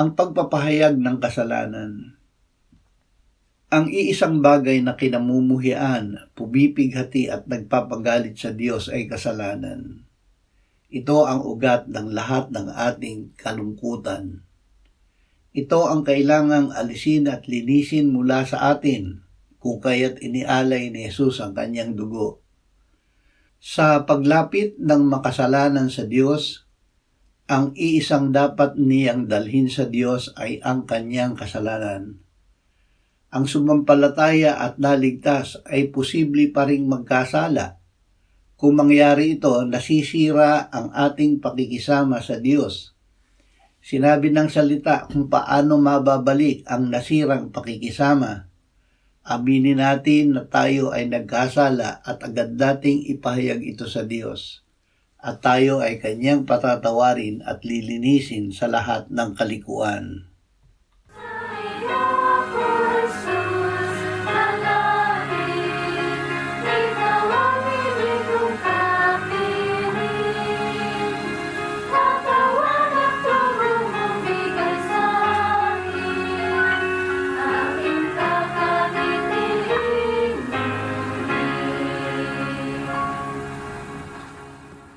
Ang pagpapahayag ng kasalanan. Ang iisang bagay na kinamumuhian, pumipighati at nagpapagalit sa Diyos ay kasalanan. Ito ang ugat ng lahat ng ating kalungkutan. Ito ang kailangang alisin at linisin mula sa atin, kung kaya't inialay ni Jesus ang kanyang dugo. Sa paglapit ng makasalanan sa Diyos, ang iisang dapat niyang dalhin sa Diyos ay ang kanyang kasalanan. Ang sumampalataya at naligtas ay posible pa ring magkasala. Kung mangyari ito, nasisira ang ating pakikisama sa Diyos. Sinabi ng salita kung paano mababalik ang nasirang pakikisama. Aminin natin na tayo ay nagkasala at agad nating ipahayag ito sa Diyos. At tayo ay kanyang patatawarin at lilinisin sa lahat ng kalikuan.